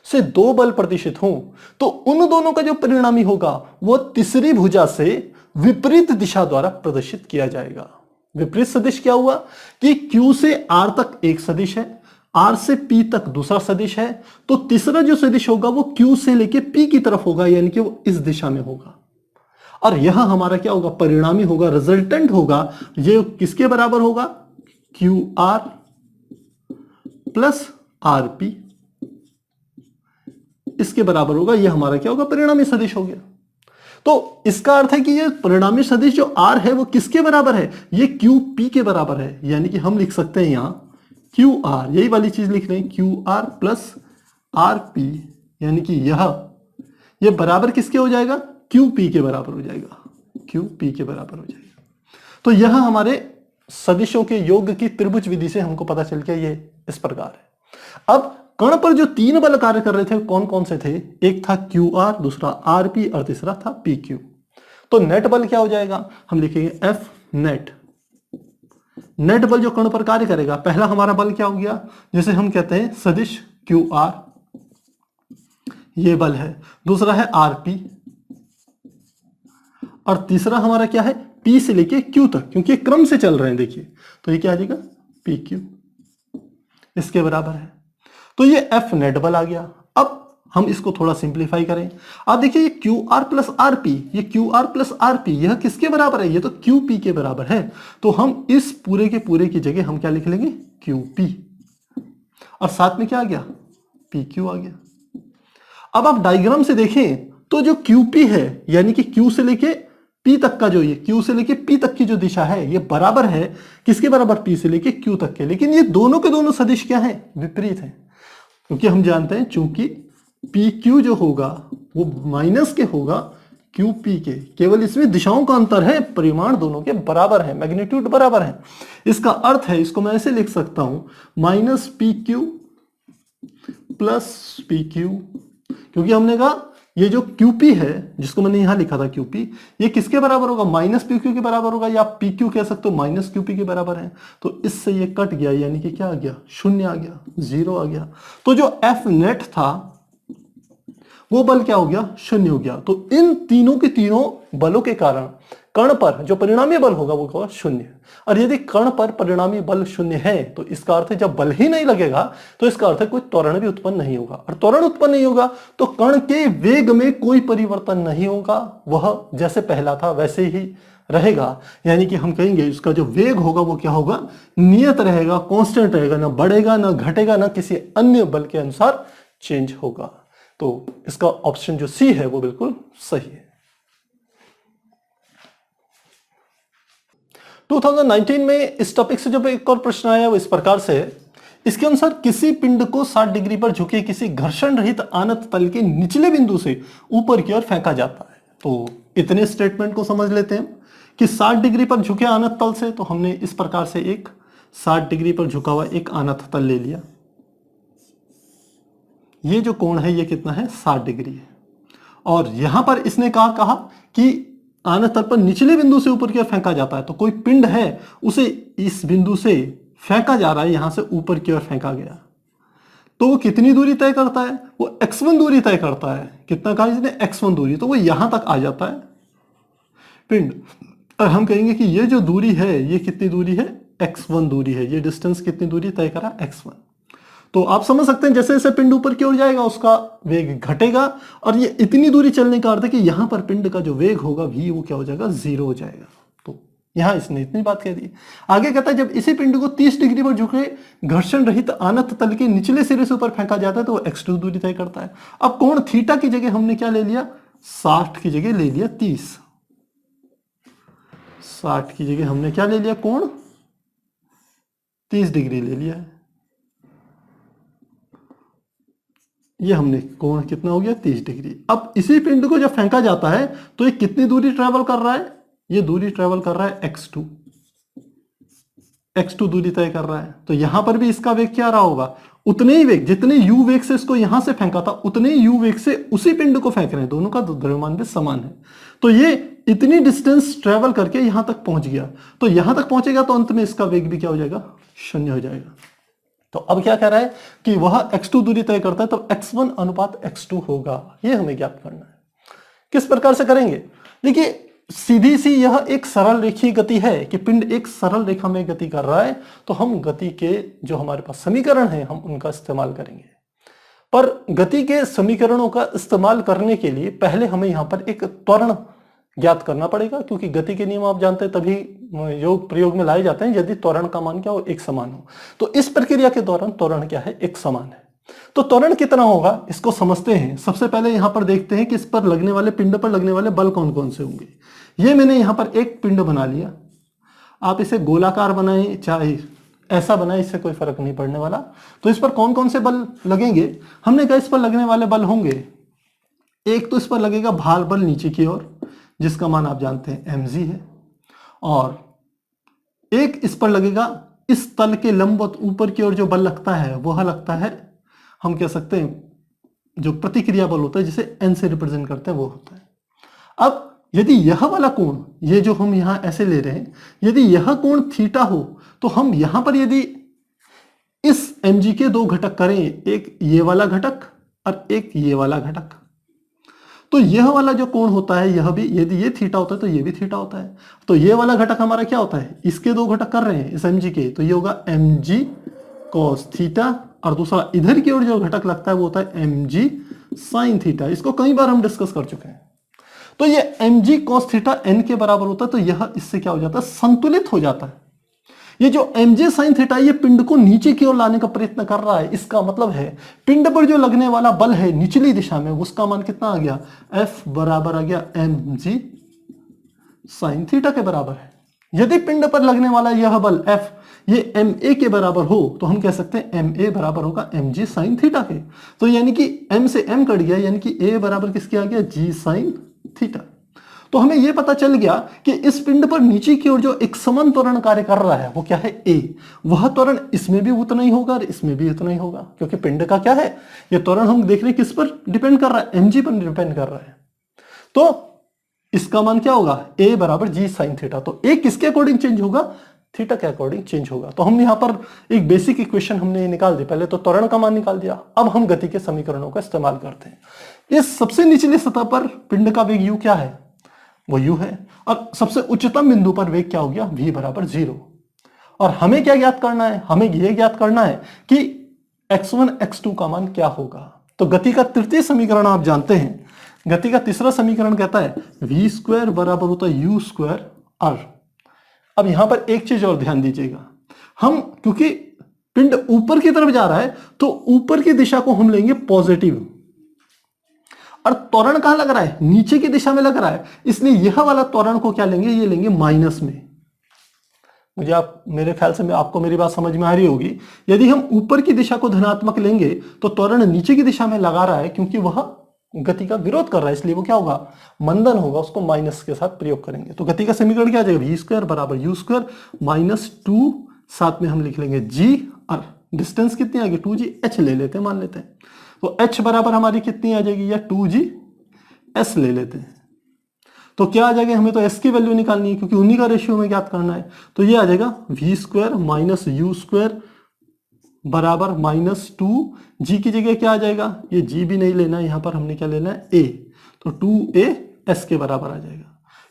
से 2 बल प्रतिष्ठित हों, तो उन दोनों का जो परिणामी होगा वो तीसरी भुजा से विपरीत दिशा द्वारा प्रदर्शित किया जाएगा। विपरीत सदिश क्या हुआ कि Q से R तक एक सदिश है, R से P तक दूसरा सदिश है, तो तीसरा जो सदिश होगा वो Q से लेके P की तरफ होगा, यानी कि वो इस दिशा में होगा। और यह हमारा क्या होगा, परिणामी होगा, रिजल्टेंट होगा, ये किसके बराबर होगा, QR प्लस RP, इसके बराबर होगा। यह हमारा क्या होगा, परिणामी सदिश हो गया। तो इसका अर्थ है कि ये परिणामी सदिश जो R है वो किसके बराबर है, ये QP के बराबर है, यानी कि हम लिख सकते हैं यहां QR, यही वाली चीज लिख रहे हैं, QR प्लस RP, यानी कि यह बराबर किसके हो जाएगा, QP के बराबर हो जाएगा, QP के बराबर हो जाएगा। तो यह हमारे सदिशों के योग की त्रिभुज विधि से हमको पता चल गया, ये इस प्रकार है। अब कण पर जो 3 बल कार्य कर रहे थे कौन कौन से थे, एक था QR, दूसरा RP और तीसरा था PQ। तो नेट बल क्या हो जाएगा, हम लिखेंगे F नेट। नेट बल जो कण पर कार्य करेगा, पहला हमारा बल क्या हो गया, जैसे हम कहते हैं सदिश QR, ये बल है, दूसरा है RP, और तीसरा हमारा क्या है, P से लेके Q तक, क्योंकि क्रम से चल रहे हैं, देखिए तो ये क्या आ जाएगा, PQ, इसके बराबर है। तो ये F नेट बल आ गया। अब हम इसको थोड़ा सिंप्लीफाई करें, आप देखिए ये QR प्लस RP, ये QR प्लस RP यह किसके बराबर है, ये तो QP के बराबर है। तो हम इस पूरे के पूरे की जगह हम क्या लिख लेंगे, QP, और साथ में क्या आ गया, PQ आ गया। अब आप डायग्राम से देखें तो जो QP है, यानी कि Q से लेके P तक का जो, ये Q से लेके P तक की जो दिशा है, ये बराबर है किसके बराबर, P से लेके Q तक के। लेकिन ये दोनों के दोनों सदिश क्या है, विपरीत है, क्योंकि हम जानते हैं चूंकि PQ जो होगा वो माइनस के होगा QP के, केवल इसमें दिशाओं का अंतर है, परिमाण दोनों के बराबर है, मैग्नीट्यूड बराबर है। इसका अर्थ है, इसको मैं ऐसे लिख सकता हूं, माइनस PQ प्लस PQ, क्योंकि हमने कहा ये जो QP है, जिसको मैंने यहां लिखा था QP, ये किसके बराबर होगा, माइनस PQ के बराबर होगा, या आप PQ कह सकते हो माइनस QP के बराबर है। तो इससे ये कट गया, यानी कि क्या आ गया, शून्य आ गया, 0 आ गया। तो जो F नेट था वो बल क्या हो गया, शून्य हो गया। तो इन तीनों के तीनों बलों के कारण कण पर जो परिणामी बल होगा वो होगा शून्य। और यदि कण पर परिणामी बल शून्य है, तो इसका अर्थ है जब बल ही नहीं लगेगा तो इसका अर्थ है कोई त्वरण भी उत्पन्न नहीं होगा, और त्वरण उत्पन्न नहीं होगा तो कण के वेग में कोई परिवर्तन नहीं होगा, वह जैसे पहला था वैसे ही रहेगा। यानी कि हम कहेंगे इसका जो वेग होगा वो क्या होगा, नियत रहेगा, कांस्टेंट रहेगा, ना बढ़ेगा ना घटेगा, ना किसी अन्य बल के अनुसार चेंज होगा। तो इसका ऑप्शन जो सी है वो बिल्कुल सही है। 2019 में इस टॉपिक से जब एक और प्रश्न आया वो इस प्रकार से है, इसके अनुसार किसी पिंड को 60 डिग्री पर झुके किसी घर्षण रहित आनत तल के निचले बिंदु से ऊपर की ओर फेंका जाता है। तो इतने स्टेटमेंट को समझ लेते हैं कि 60 डिग्री पर झुके आनत तल से, तो हमने इस प्रकार से एक 60 डिग्री पर झुका हुआ एक आनत तल ले लिया। ये जो कोण है ये कितना है, 60 डिग्री है। और यहां पर इसने कहा कि आनत तल पर निचले बिंदु से ऊपर की ओर फेंका जाता है, तो कोई पिंड है उसे इस बिंदु से फेंका जा रहा है, यहां से ऊपर की ओर फेंका गया। तो वो कितनी दूरी तय करता है, वो x1 दूरी तय करता है। कितना कहा इसने, x1 दूरी, तो वो यहां तक आ जाता है पिंड। और हम कहेंगे कि ये जो दूरी है ये कितनी दूरी है, x1 दूरी है। ये डिस्टेंस कितनी दूरी तय करा, x1। तो आप समझ सकते हैं जैसे जैसे पिंड ऊपर की ओर जाएगा उसका वेग घटेगा, और ये इतनी दूरी चलने का अर्थ है कि यहां पर पिंड का जो वेग होगा v, वो क्या हो जाएगा, 0 हो जाएगा। तो यहां इसने इतनी बात कह दी। आगे कहता है जब इसी पिंड को 30 डिग्री पर झुके घर्षण रहित अनंत तल के निचले सिरे से ऊपर फेंका जाता है तो वो x2 दूरी तय करता है। अब कोण थीटा की जगह हमने क्या ले लिया, 60 की जगह ले लिया 30। 60 की जगह हमने क्या ले लिया, कोण 30 डिग्री ले लिया है। ये हमने कोण कितना हो गया, 30 डिग्री। अब इसी पिंड को जब फेंका जाता है तो ये कितनी दूरी ट्रेवल कर रहा है, ये दूरी ट्रेवल कर रहा है x2। x2 दूरी तय कर रहा है। तो यहां पर भी इसका वेग क्या रहा होगा, उतने ही वेग, जितने u वेग से इसको यहां से फेंका था उतने ही u वेग से उसी पिंड को फेंक रहे हैं। दोनों का द्रव्यमान भी समान है। तो ये इतनी डिस्टेंस ट्रेवल करके यहां तक पहुंच गया, तो यहां तक पहुंचेगा तो अंत में इसका वेग भी क्या हो जाएगा, 0 हो जाएगा। तो अब क्या कह रहा है कि वह x2 दूरी तय करता है, तो x1 अनुपात x2 होगा। ये हमें ज्ञात करना है। किस प्रकार से करेंगे, देखिए सीधी सी यह एक सरल रेखीय गति है कि पिंड एक सरल रेखा में गति कर रहा है, तो हम गति के जो हमारे पास समीकरण है हम उनका इस्तेमाल करेंगे। पर गति के समीकरणों का इस्तेमाल करने के लिए पहले हमें यहां पर एक त्वरण ज्ञात करना पड़ेगा, क्योंकि गति के नियम आप जानते हैं तभी जो प्रयोग में लाए जाते हैं यदि त्वरण का मान क्या हो, एक समान हो। तो इस प्रक्रिया के दौरान त्वरण क्या है, एक समान है। तो त्वरण कितना होगा इसको समझते हैं। सबसे पहले यहां पर देखते हैं कि इस पर लगने वाले, पिंड पर लगने वाले बल कौन कौन से होंगे। ये मैंने यहां पर एक पिंड बना लिया, आप इसे गोलाकार बनाएं चाहे ऐसा बनाए, इससे कोई फर्क नहीं पड़ने वाला। तो इस पर कौन कौन से बल लगेंगे, हमने कहा इस पर लगने वाले बल होंगे, एक तो इस पर लगेगा भार बल नीचे की ओर जिसका मान आप जानते हैं mg है, और एक इस पर लगेगा इस तल के लंबवत ऊपर की ओर जो बल लगता है वह लगता है, हम कह सकते हैं जो प्रतिक्रिया बल होता है जिसे n से रिप्रेजेंट करते हैं वो होता है। अब यदि यह वाला कोण, ये जो हम यहां ऐसे ले रहे हैं, यदि यह कोण थीटा हो तो हम यहां पर यदि इस mg के दो घटक करें, एक ये वाला घटक और एक ये वाला घटक, तो यह वाला जो कोण होता है यह भी, यदि ये थीटा होता है तो ये भी थीटा होता है। तो ये वाला घटक हमारा क्या होता है, इसके दो घटक कर रहे हैं इस mg के, तो ये होगा mg cos थीटा, और दूसरा इधर की ओर जो घटक लगता है वो होता है mg sin थीटा। इसको कई बार हम डिस्कस कर चुके हैं। तो ये mg cos थीटा n के बराबर होता है, तो यह इससे क्या हो जाता है, संतुलित हो जाता है। ये जो mj sin थीटा ये पिंड को नीचे की ओर लाने का प्रयत्न कर रहा है। इसका मतलब है पिंड पर जो लगने वाला बल है निचली दिशा में, उसका मान कितना आ गया, F बराबर आ गया mg sin थीटा के बराबर है। यदि पिंड पर लगने वाला यह बल F ये ma के बराबर हो तो हम कह सकते हैं ma बराबर होगा mg sin थीटा के। तो यानी कि m से m कट गया, यानी कि a बराबर किसके आ गया, g sin थीटा। तो हमें यह पता चल गया कि इस पिंड पर नीचे की ओर जो एक समान त्वरण कार्य कर रहा है वो क्या है, a। वह त्वरण इसमें भी उतना ही होगा और इसमें भी उतना ही होगा, क्योंकि पिंड का क्या है, ये त्वरण हम देख रहे हैं किस पर डिपेंड कर रहा है, mg पर डिपेंड कर रहा है। तो इसका मान क्या होगा, a बराबर g sin थीटा। तो a किसके अकॉर्डिंग चेंज होगा, थीटा के अकॉर्डिंग चेंज होगा। तो हम यहाँ पर एक बेसिक इक्वेशन हमने निकाल दी। पहले तो त्वरण का मान निकाल दिया, अब हम गति के समीकरणों का इस्तेमाल करते हैं। इस सबसे निचली सतह पर पिंड का वेग u क्या है, वो u है, और सबसे उच्चतम बिंदु पर वेग क्या हो गया, v बराबर 0। और हमें क्या ज्ञात करना है, हमें यह ज्ञात करना है कि x1 x2 का मान क्या होगा। तो गति का तृतीय समीकरण आप जानते हैं, गति का तीसरा समीकरण कहता है v स्क्वायर बराबर होता है u स्क्वायर r। अब यहां पर एक चीज और ध्यान दीजिएगा, हम क्योंकि पिंड ऊपर की तरफ जा रहा है तो ऊपर की दिशा को हम लेंगे पॉजिटिव, और त्वरण कहां लग रहा है, नीचे की दिशा में लग रहा है, इसलिए यह वाला त्वरण को क्या लेंगे, ये लेंगे माइनस में। मुझे आप, मेरे ख्याल से आपको मेरी बात समझ में आ रही होगी। यदि हम ऊपर की दिशा को धनात्मक लेंगे तो त्वरण नीचे की दिशा में लगा रहा है, क्योंकि वह गति का विरोध कर रहा है, इसलिए वो क्या होगा, मंदन होगा, उसको माइनस के साथ प्रयोग करेंगे। तो गति का समीकरण क्या आ जाएगा, v स्क्वायर बराबर u स्क्वायर माइनस 2, साथ में हम लिख लेंगे g, और डिस्टेंस कितनी आ गई 2g, h ले लेते हैं, मान लेते हैं। तो h बराबर हमारी कितनी आ जाएगी, या 2g s ले लेते हैं। तो क्या आ जाएगा, हमें तो s की वैल्यू निकालनी है क्योंकि उन्हीं का रेशियो में ज्ञात करना है। तो ये आ जाएगा v square minus u square बराबर -2g की जगह क्या आ जाएगा, ये g भी नहीं लेना, यहां पर हमने क्या लेना है a, तो 2a s के बराबर आ जाएगा।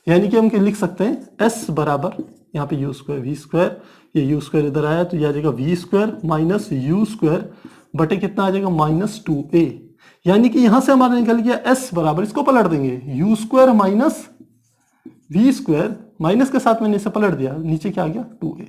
यानी कि हम क्या लिख सकते हैं s बराबर यहाँ पे u स्क्वायर v स्क्वायर, ये u स्क्वायर इधर आया तो ये आ जाएगा v square minus u square बटे कितना आ जाएगा -2a। यानी कि यहां से हमारा निकल गया s बराबर, इसको पलट देंगे u square minus v square, minus के साथ मैंने इसे पलट दिया, नीचे क्या आ गया 2a।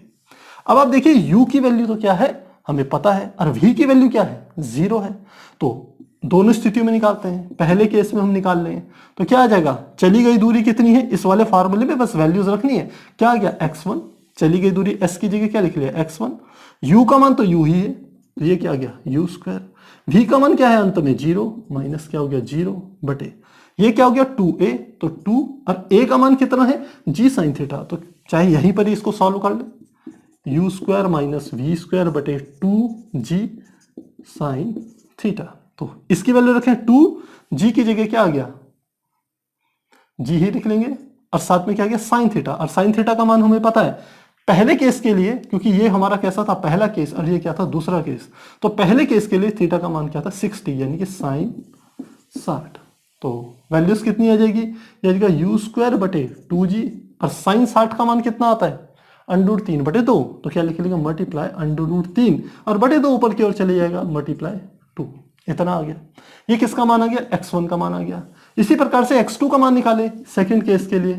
अब आप देखिए u की वैल्यू तो क्या है हमें पता है और v की वैल्यू क्या है 0 है, तो दोनों स्थितियों में निकालते हैं। पहले केस में हम निकाल लें तो क्या आ जाएगा, चली गई दूरी कितनी है, इस वाले फार्मूले में बस वैल्यूज रखनी है, क्या आ गया x1, चली गई दूरी s की जगह क्या लिख लिया x1, u का मान तो u ही है तो ये क्या आ गया u स्क्वायर, v का मान क्या है अंत में 0 माइनस क्या हो गया 0 बटे ये क्या हो गया 2a, तो 2 और a का मान कितना है g साइन थीटा, तो चाहे यहीं पर ही इसको सॉल्व कर ले, u square minus v square बटे 2g साइन थीटा, तो इसकी वैल्यू रखें 2g की जगह क्या आ गया g ही लिख लेंगे और साथ में क्या आ गया साइन थीटा, और साइन थीटा का मान हमें पता है पहले केस के लिए, क्योंकि ये हमारा कैसा था पहला केस और ये क्या था दूसरा केस, तो पहले केस के लिए थीटा का मान क्या था 60 यानी कि साइन 60, तो वैल्यूज कितनी आ जाएगी, ये आ जाएगा u स्क्वायर बटे 2g और साइन 60 का मान कितना आता है √3 बटे 2, तो क्या लिख लेंगे मल्टीप्लाई √3 और बटे 2 ऊपर की ओर चले जाएगा मल्टीप्लाई 2, इतना आ गया। ये किसका मान आ गया x1 का मान आ गया। इसी प्रकार से x2 का मान निकाले सेकंड केस के लिए,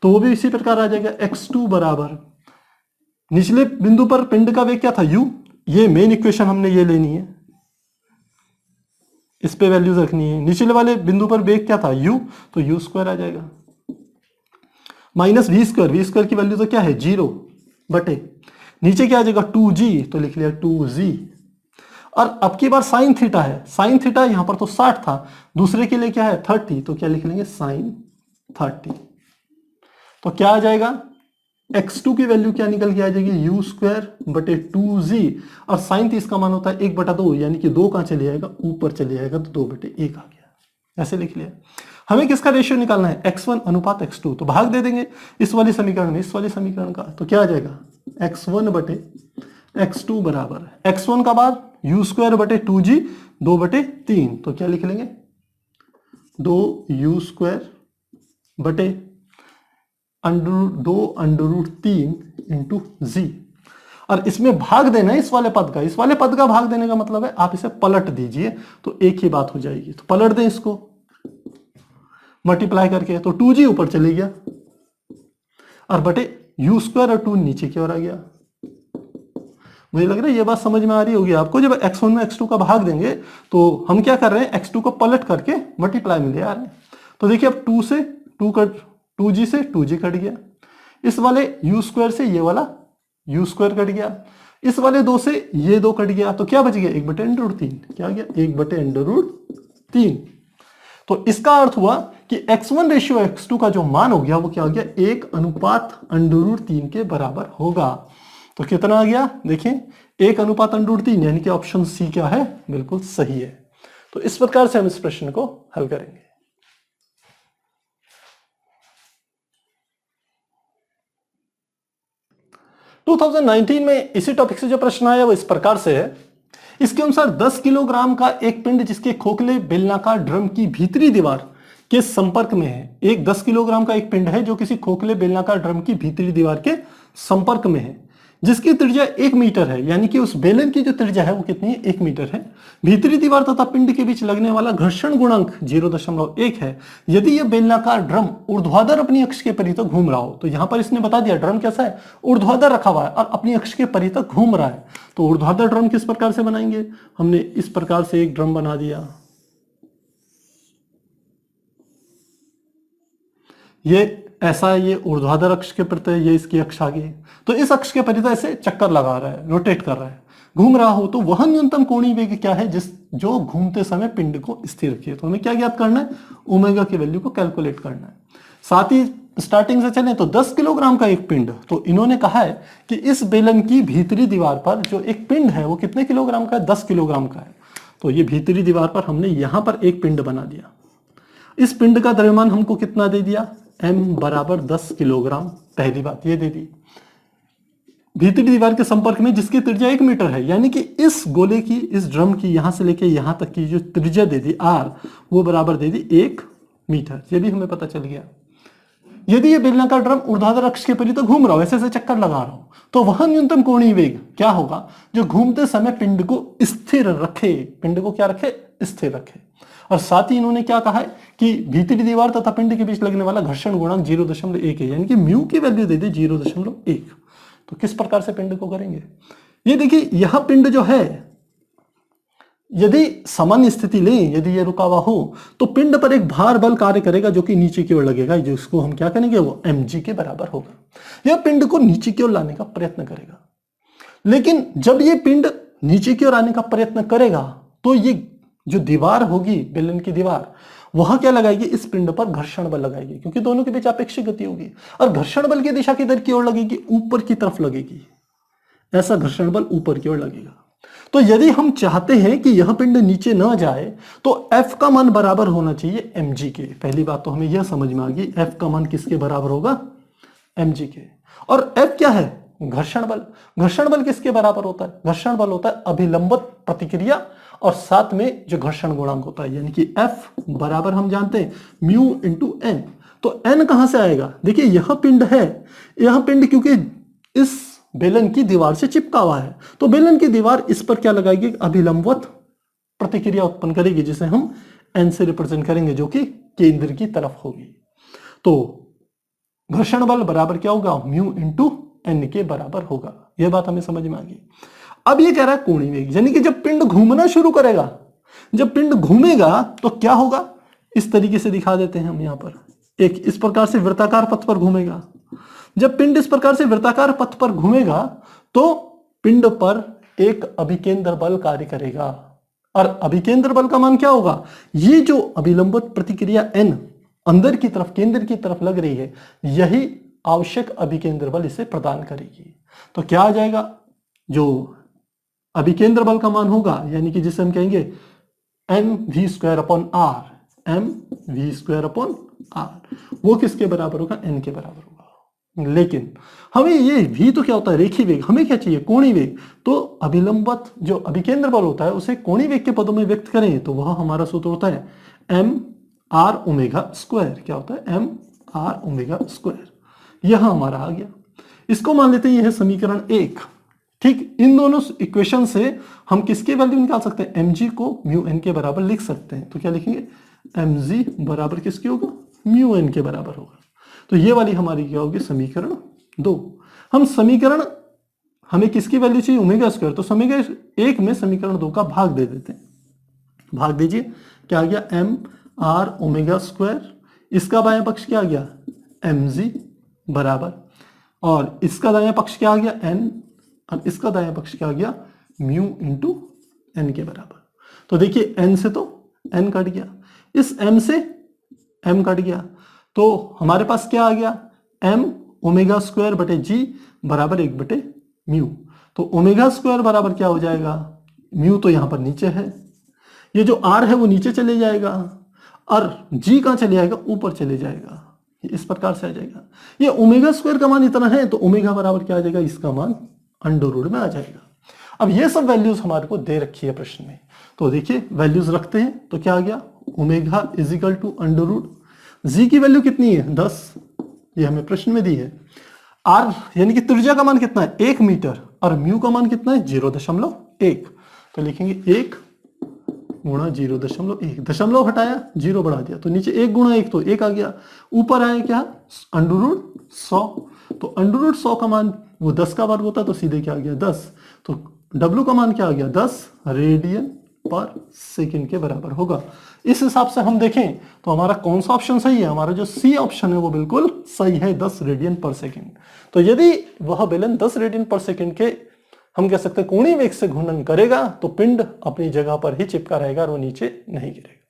तो वो भी इसी प्रकार आ जाएगा x2 बराबर निचले बिंदु पर पिंड का वेग क्या था u, ये मेन इक्वेशन हमने ये लेनी है, इस पे वैल्यूज रखनी है, निचले वाले बिंदु पर वेग क्या था u, तो u स्क्वायर आ जाएगा माइनस v स्क्वायर की वैल्यू तो क्या है 0 बटे नीचे क्या आ जाएगा 2g, तो लिख लिया 2g, और अब की बार साइन थीटा है, साइन थीटा यहां पर तो 60 था, दूसरे के लिए क्या है 30, तो क्या लिख लेंगे साइन 30, तो क्या आ जाएगा x2 की वैल्यू क्या निकल के आ जाएगी u स्क्वायर बटे 2g, और साइन 30 का मान होता है 1/2, यानी कि 2 कहां चले जाएगा ऊपर चले जाएगा, तो 2/1 आ गया, ऐसे लिख लिया। हमें किसका रेशियो निकालना है x1 अनुपात x2, तो भाग दे देंगे इस वाले समीकरण में इस वाले समीकरण का, तो क्या आ जाएगा x1 बटे x2 बराबर x1 का बाद u स्क्वायर बटे 2g 2/3, तो क्या लिख लेंगे 2u स्क्वायर बटे 2√3 इंटू जी, और इसमें भाग देना है इस वाले पद का, इस वाले पद का भाग देने का मतलब है आप इसे पलट दीजिए तो एक ही बात हो जाएगी, तो पलट दें इसको मल्टीप्लाई करके, तो 2g ऊपर चले गया और बटे u स्क्वायर और 2 नीचे की ओर आ गया। मुझे लग रहा है ये बात समझ में आ रही होगी आपको, जब x1 में x2 का भाग देंगे तो हम क्या कर रहे हैं x2 को पलट करके मल्टीप्लाई में ले आ रहे हैं, तो देखिए अब 2g से 2g कट गया, इस वाले u स्क्वायर से ये वाला u स्क्वायर कट गया, इस वाले 2 से ये 2 कट गया, तो क्या बच गया 1/√3, क्या आ गया 1/√3, तो इसका अर्थ हुआ कि x1 रेशियो x2 का जो मान हो गया वो क्या हो गया 1:√3 के बराबर होगा, तो कितना आ गया देखिए 1:√3, यानी कि ऑप्शन सी क्या है बिल्कुल सही है। तो इस प्रकार से हम इस प्रश्न को हल करेंगे। तो 2019 में इसी टॉपिक से जो प्रश्न आया वो इस प्रकार से है, इसके अनुसार 10 किलोग्राम का एक पिंड जिसके खोखले बेलनाकार ड्रम की भीतरी दीवार के संपर्क में है, एक 10 किलोग्राम का एक पिंड है जो किसी खोखले बेलनाकार ड्रम की भीतरी दीवार के संपर्क में है, जिसकी त्रिज्या 1 मीटर है, यानी कि उस बेलन की जो त्रिज्या है वो कितनी है 1 मीटर है, भीतरी दीवार तथा पिंड के बीच लगने वाला घर्षण गुणांक 0.1 है, यदि यह बेलनाकार ड्रम ऊर्ध्वाधर अपनी अक्ष के परितः घूम रहा हो, तो यहां पर इसने बता दिया ड्रम कैसा है ऊर्ध्वाधर रखा हुआ है और अपनी अक्ष के परितः घूम रहा है, तो ऊर्ध्वाधर ड्रम किस प्रकार से बनाएंगे, हमने इस प्रकार से एक ड्रम बना दिया, ये ऐसा है, ये ऊर्ध्वाधर अक्ष के परितः, ये इसकी अक्ष आ गई, तो इस अक्ष के परितः ऐसे चक्कर लगा रहा है, रोटेट कर रहा है, घूम रहा हो, तो वह न्यूनतम कोणीय वेग क्या है जो घूमते समय पिंड को स्थिर रखे, तो हमें क्या ज्ञात करना है ओमेगा की वैल्यू को कैलकुलेट करना है। साथ ही स्टार्टिंग से चले तो 10 किलोग्राम का एक पिंड, तो इन्होंने कहा है कि इस बेलन की भीतरी दीवार पर जो एक पिंड है वो कितने किलोग्राम का है 10 किलोग्राम का है, तो ये भीतरी दीवार पर हमने यहां पर एक पिंड बना दिया, इस पिंड का द्रव्यमान हमको कितना दे दिया m बराबर 10 किलोग्राम, पहली बात ये दे दी। भीतरी दीवार के संपर्क में जिसकी त्रिज्या 1 मीटर है, यानी कि इस गोले की, इस ड्रम की यहां से लेके यहां तक की जो त्रिज्या दे दी आर, वो बराबर दे दी 1 मीटर। ये भी हमें पता चल गया। यदि ये बेलनाकार ड्रम ऊर्ध्वाधर अक्ष के परितः घूम रहा हो, ऐसे ऐसे चक्कर लगा रहा हो, तो वह न्यूनतम कोणीय वेग क्या होगा जो घूमते समय पिंड को स्थिर रखे। पिंड को क्या रखे? स्थिर रखे। और साथ ही इन्होंने क्या कहा है कि भीतरी दीवार तथा पिंड के बीच लगने वाला घर्षण गुणांक 0.1 है, यानी कि म्यू की वैल्यू दे दी 0.1। तो किस प्रकार से पिंड को करेंगे? ये देखिए, यह पिंड जो है यदि सामान्य स्थिति लें, यदि ये रुका हुआ हो, तो पिंड पर एक भार बल कार्य करेगा जो कि नीचे की ओर लगेगा, जिसको हम क्या करेंगे, वो mg के बराबर होगा। यह पिंड को नीचे की ओर लाने का प्रयत्न करेगा। लेकिन जब ये पिंड नीचे की ओर आने का प्रयत्न करेगा तो ये जो दीवार होगी, बेलन की दीवार, वह क्या लगाएगी? इस पिंड पर घर्षण बल लगाएगी, क्योंकि दोनों के बीच अपेक्षित गति होगी। और घर्षण बल की दिशा किधर की ओर लगेगी? ऊपर की तरफ लगेगी। ऐसा घर्षण बल ऊपर की ओर लगेगा। तो यदि हम चाहते हैं कि यह पिंड नीचे न जाए तो F का मान बराबर होना चाहिए mg के। पहली बात तो हमें यह समझ में आ गई, F का मान किसके बराबर होगा? mg के। और F क्या है? घर्षण बल। घर्षण बल किसके बराबर होता है? घर्षण बल होता है अभिलंबत प्रतिक्रिया और साथ में जो घर्षण गुणांक होता है, यानी कि F बराबर हम जानते हैं म्यू इंटू एन। तो n कहां से आएगा? देखिए, यह पिंड है, यह पिंड क्योंकि इस बेलन की दीवार से चिपका हुआ है, तो बेलन की दीवार इस पर क्या लगाएगी? अभिलंबवत प्रतिक्रिया उत्पन्न करेगी, जिसे हम n से रिप्रेजेंट करेंगे, जो कि केंद्र की तरफ होगी। तो घर्षण बल बराबर क्या होगा? म्यू इंटू एन के बराबर होगा। यह बात हमें समझ में आ गई। अब ये कह रहा है कोणीय वेग, यानी कि जब पिंड घूमना शुरू करेगा, जब पिंड घूमेगा तो क्या होगा? इस तरीके से दिखा देते हैं हम यहां पर। एक इस प्रकार से वृत्ताकार पथ पर घूमेगा। जब पिंड इस प्रकार से वृत्ताकार पथ पर घूमेगा तो पिंड पर एक अभिकेंद्र बल कार्य करेगा। और अभिकेंद्र बल का मान क्या होगा? ये जो अभिलंबित प्रतिक्रिया n अंदर की तरफ, केंद्र की तरफ लग रही है, यही आवश्यक अभिकेंद्र बल इसे प्रदान करेगी। तो क्या आ जाएगा? जो अभिकेंद्र बल का मान होगा, यानी कि जिसे हम कहेंगे mv²/r, mv²/r, वो किसके बराबर होगा? n के बराबर होगा। लेकिन हमें ये v तो क्या होता है? रेखीय वेग। हमें क्या चाहिए? कोणीय वेग। तो अभिलंबत जो अभिकेंद्र बल होता है उसे कोणीय वेग के पदों में व्यक्त करें तो वह हमारा सूत्र होता है mr²। क्या होता है? mr²। यह हमारा आ गया। इसको मान लेते हैं यह है समीकरण 1। ठीक, इन दोनों इक्वेशन से हम किसकी वैल्यू निकाल सकते हैं? mg को म्यू n के बराबर लिख सकते हैं। तो क्या लिखेंगे? mg बराबर किसकी होगा? म्यू n के बराबर होगा। तो ये वाली हमारी क्या होगी? समीकरण 2। हम समीकरण, हमें किसकी वैल्यू चाहिए? ओमेगा²। तो समीकरण 1 में समीकरण 2 का भाग दे देते हैं। भाग दीजिए, क्या आ गया? mr²। इसका बायां पक्ष क्या आ गया? mg बराबर, और इसका दायां पक्ष क्या आ गया? n, और इसका दायां पक्ष क्या आ गया? म्यू इंटू एन के बराबर। तो देखिए, n से तो n कट गया, इस m से m कट गया, तो हमारे पास क्या आ गया? m ω²/g बराबर 1/म्यू। तो ω² बराबर क्या हो जाएगा? म्यू तो यहां पर नीचे है, ये जो r है वो नीचे चले जाएगा, और g कहां चले जाएगा? ऊपर चले जाएगा। इस प्रकार से आ जाएगा। ये ω² का मान इतना है तो ओमेगा बराबर क्या आ जाएगा? इसका मान √ में आ जाएगा। अब ये सब वैल्यूज हमारे को दे रखी है प्रश्न में, तो देखिए वैल्यूज रखते हैं तो क्या आ गया? ओमेगा = g की वैल्यू कितनी है? 10, ये हमें प्रश्न में दी है। r यानी कि त्रिज्या का मान कितना है? 1 मीटर, और म्यू का मान कितना है? 0.1। तो लिखेंगे 1 गुणा 0.1, दशमलव हटाया, 0 बढ़ा दिया, तो नीचे 1 गुणा 1 तो 1 आ गया, ऊपर आया क्या? √100। तो √100 का मान वो 10 का वर्ग होता है, तो सीधे क्या आ गया? 10। तो W का मान क्या आ गया? 10 रेडियन पर सेकेंड के बराबर होगा। इस हिसाब से हम देखें तो हमारा कौन सा ऑप्शन सही है? हमारा जो सी ऑप्शन है वो बिल्कुल सही है, 10 रेडियन पर सेकेंड। तो यदि वह बेलन 10 रेडियन पर सेकेंड के, हम कह सकते हैं, कोणीय वेग से घूर्णन करेगा तो पिंड अपनी जगह पर ही चिपका रहेगा और वो नीचे नहीं गिरेगा।